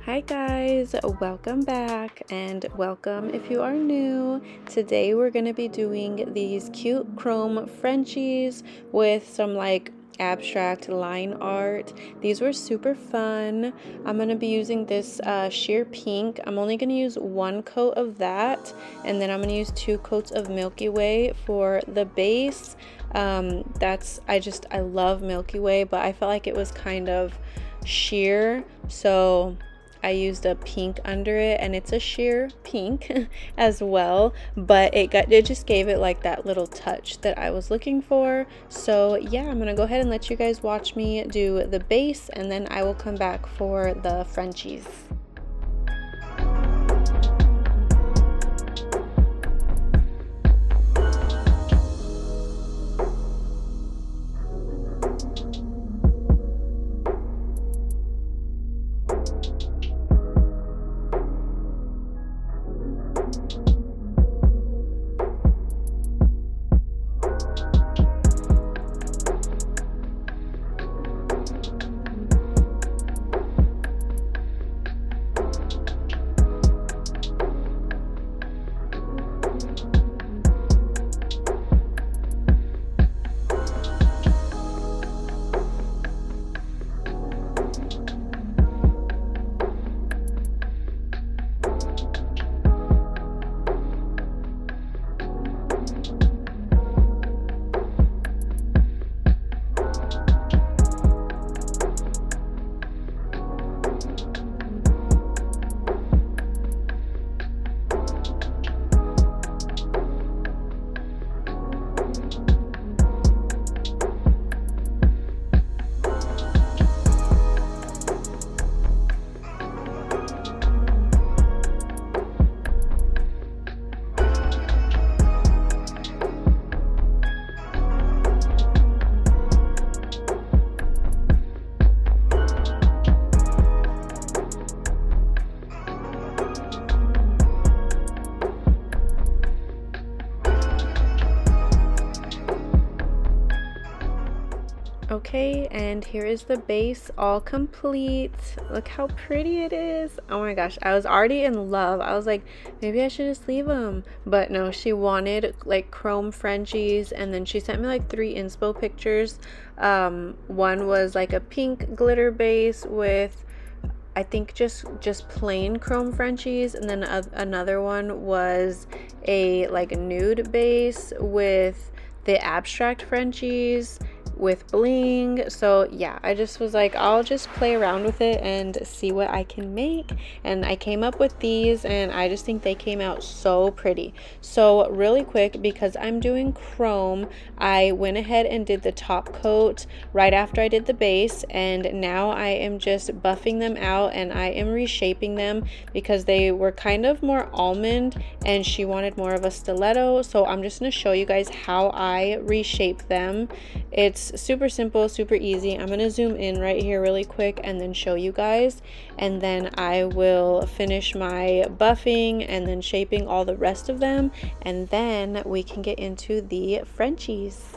Hi guys, welcome back and welcome if you are new. Today we're going to be doing these cute chrome Frenchies with some like abstract line art. These were super fun. I'm going to be using this sheer pink. I'm only going to use one coat of that, and then I'm going to use 2 coats of Milky Way for the base. I love Milky Way, but I felt like it was kind of sheer, so I used a pink under it, and it's a sheer pink as well, but it just gave it like that little touch that I was looking for. So yeah, I'm gonna go ahead and let you guys watch me do the base, and then I will come back for the Frenchies. Okay, and here is the base all complete. Look how pretty it is. Oh my gosh, I was already in love. I was like, maybe I should just leave them. But no, she wanted like chrome Frenchies, and then she sent me like 3 inspo pictures. One was like a pink glitter base with, I think, just plain chrome Frenchies, and then another one was a like nude base with the abstract Frenchies with bling. So yeah, I just was like, I'll just play around with it and see what I can make, and I came up with these, and I just think they came out so pretty. So really quick, because I'm doing chrome, I went ahead and did the top coat right after I did the base, and now I am just buffing them out, and I am reshaping them because they were kind of more almond and she wanted more of a stiletto. So I'm just going to show you guys how I reshape them. It's super simple, super easy. I'm gonna zoom in right here really quick and then show you guys, and then I will finish my buffing and then shaping all the rest of them, and then we can get into the Frenchies.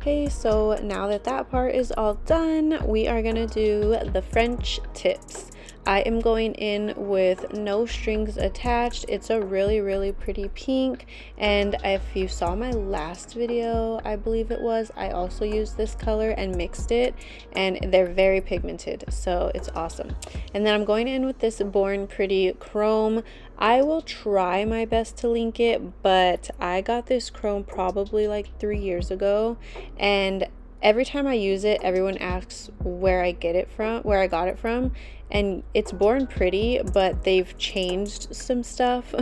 Okay, so now that that part is all done, we are gonna do the French tips. I am going in with no strings attached. It's a really pretty pink, and if you saw my last video, I believe it was, I also used this color and mixed it, and they're very pigmented, so it's awesome. And then I'm going in with this Born Pretty chrome. I will try my best to link it, but I got this chrome probably like 3 years ago, and every time I use it, everyone asks where I got it from, and it's Born Pretty, but they've changed some stuff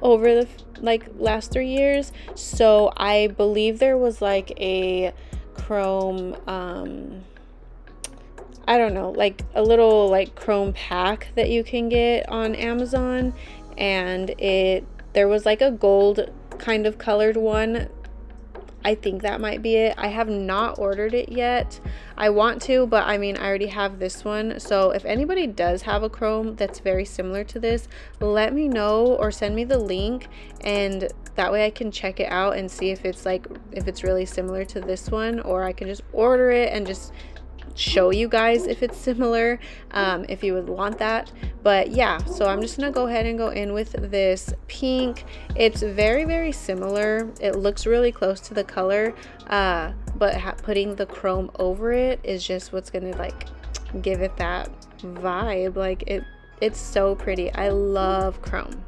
over the like last 3 years. So I believe there was like a chrome I don't know, like a little like chrome pack that you can get on Amazon, and there was like a gold kind of colored one. I think that might be it. I have not ordered it yet. I want to, but I mean, I already have this one. So if anybody does have a chrome that's very similar to this, let me know or send me the link, and that way I can check it out and see if it's really similar to this one, or I can just order it and just show you guys if it's similar, if you would want that. But yeah, so I'm just gonna go ahead and go in with this pink. It's very, very similar. It looks really close to the color, but putting the chrome over it is just what's gonna like give it that vibe. Like it's so pretty. I love chrome.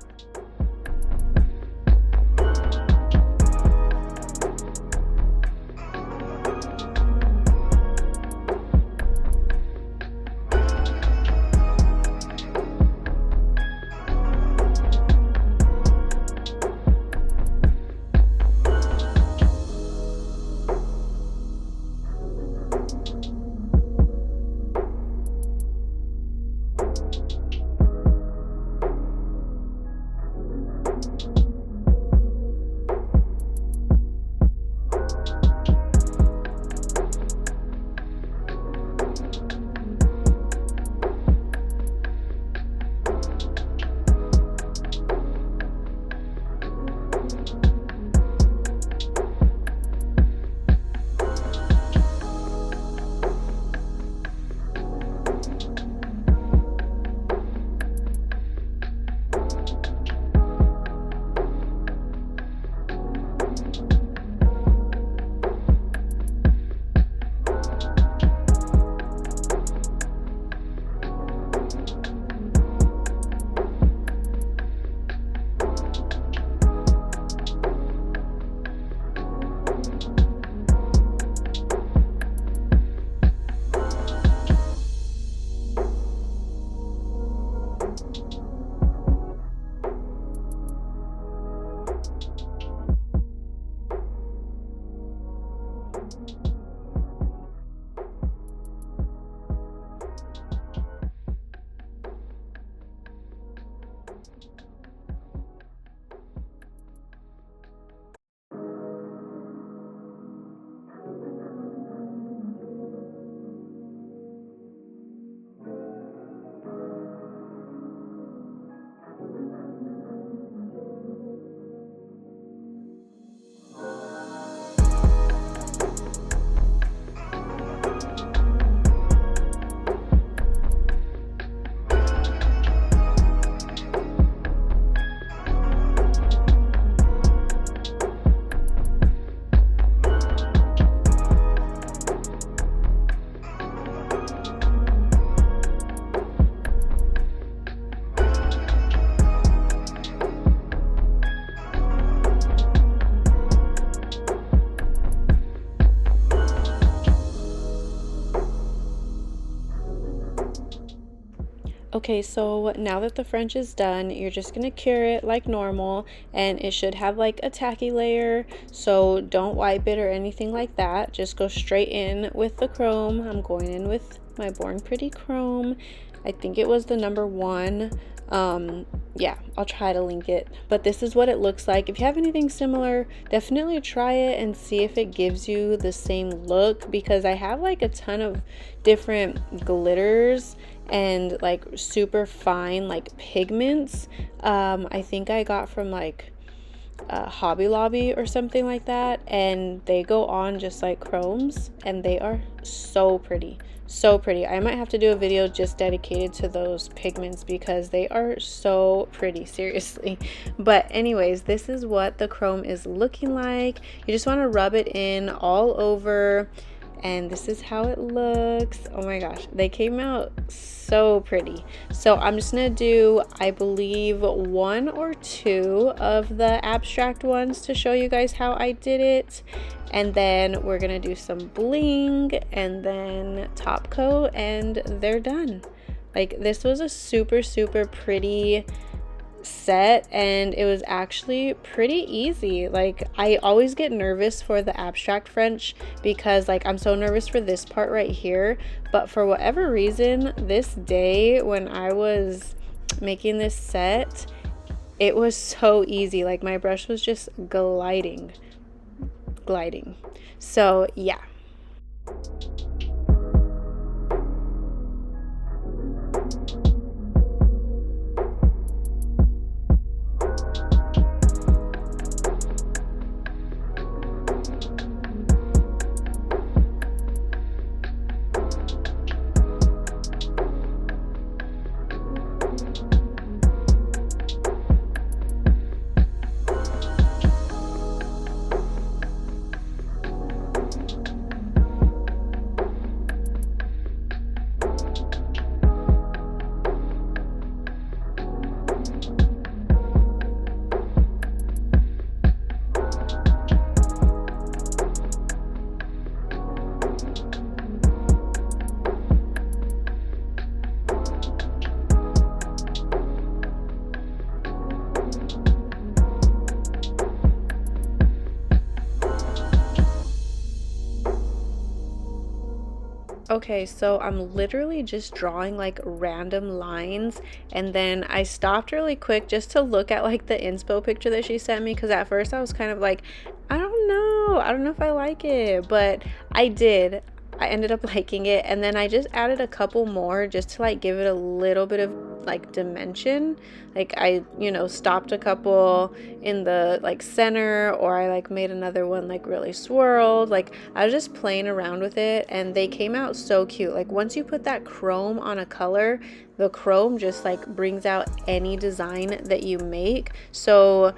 Okay, so now that the French is done, you're just gonna cure it like normal, and it should have like a tacky layer, so don't wipe it or anything like that. Just go straight in with the chrome. I'm going in with my Born Pretty chrome. I think it was the number 1. Yeah, I'll try to link it, but this is what it looks like. If you have anything similar, definitely try it and see if it gives you the same look, because I have like a ton of different glitters and like super fine like pigments. I think I got from like Hobby Lobby or something like that, and they go on just like chromes, and they are so pretty. So pretty. I might have to do a video just dedicated to those pigments because they are so pretty, seriously. But anyways, this is what the chrome is looking like. You just want to rub it in all over. and this is how it looks. Oh my gosh, they came out so pretty. So I'm just gonna do, I believe, 1 or 2 of the abstract ones to show you guys how I did it, and then we're gonna do some bling and then top coat, and they're done. Like, this was a super pretty set, and it was actually pretty easy. Like, I always get nervous for the abstract French because like I'm so nervous for this part right here, but for whatever reason this day when I was making this set, it was so easy. Like, my brush was just gliding. So yeah. Okay, so I'm literally just drawing like random lines, and then I stopped really quick just to look at like the inspo picture that she sent me, because at first I was kind of like, I don't know if I like it, but I did. I ended up liking it, and then I just added a couple more just to like give it a little bit of like dimension. Like, I, you know, stopped a couple in the like center, or I like made another one like really swirled. Like, I was just playing around with it, and they came out so cute. Like, once you put that chrome on a color, the chrome just like brings out any design that you make. So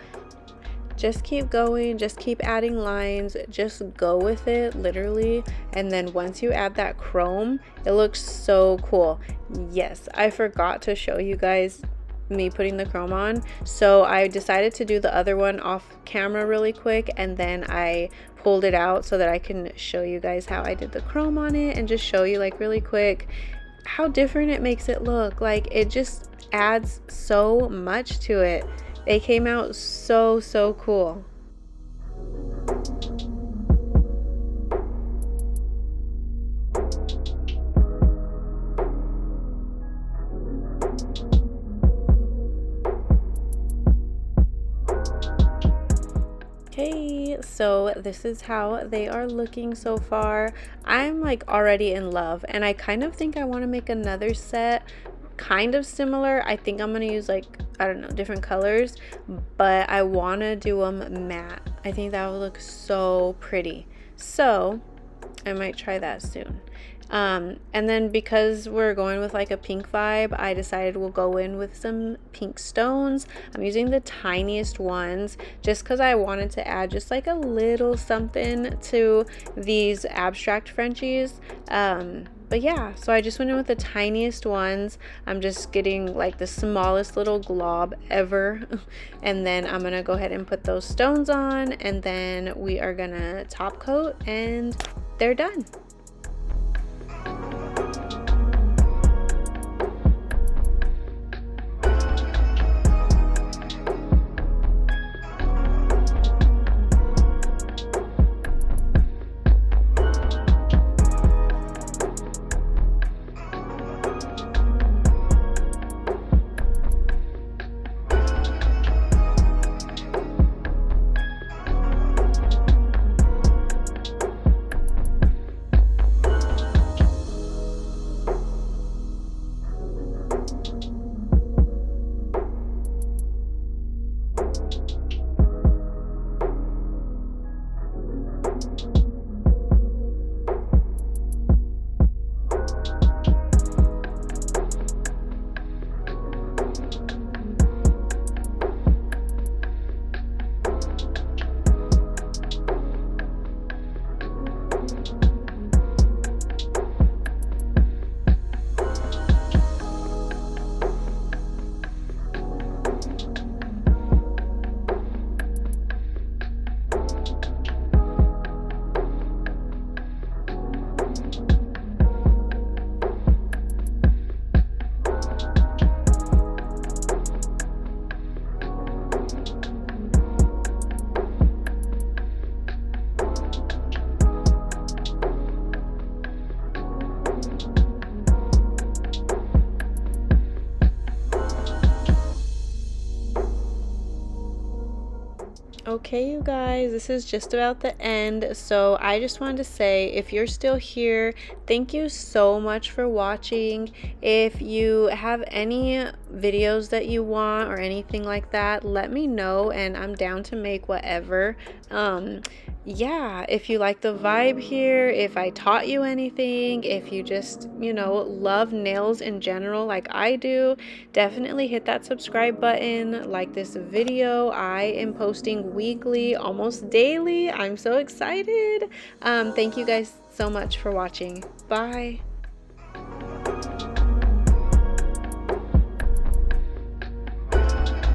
just keep going, just keep adding lines, just go with it, literally. And then once you add that chrome, it looks so cool. Yes, I forgot to show you guys me putting the chrome on, so I decided to do the other one off camera really quick, and then I pulled it out so that I can show you guys how I did the chrome on it, and just show you like really quick how different it makes it look. Like, it just adds so much to it. They came out so cool. Okay, so this is how they are looking so far. I'm like already in love, and I kind of think I want to make another set kind of similar. I think I'm gonna use like, I don't know, different colors, but I want to do them matte. I think that would look so pretty, so I might try that soon. And then because we're going with like a pink vibe, I decided we'll go in with some pink stones. I'm using the tiniest ones just because I wanted to add just like a little something to these abstract Frenchies. But yeah, so I just went in with the tiniest ones. I'm just getting like the smallest little glob ever. And then I'm gonna go ahead and put those stones on, and then we are gonna top coat, and they're done. Okay, you guys, this is just about the end. So I just wanted to say, if you're still here, thank you so much for watching. If you have any videos that you want or anything like that, let me know and I'm down to make whatever. Yeah, if you like the vibe here, if I taught you anything, if you just, you know, love nails in general like I do, definitely hit that subscribe button, like this video. I am posting weekly, almost daily. I'm so excited. Thank you guys so much for watching. Bye.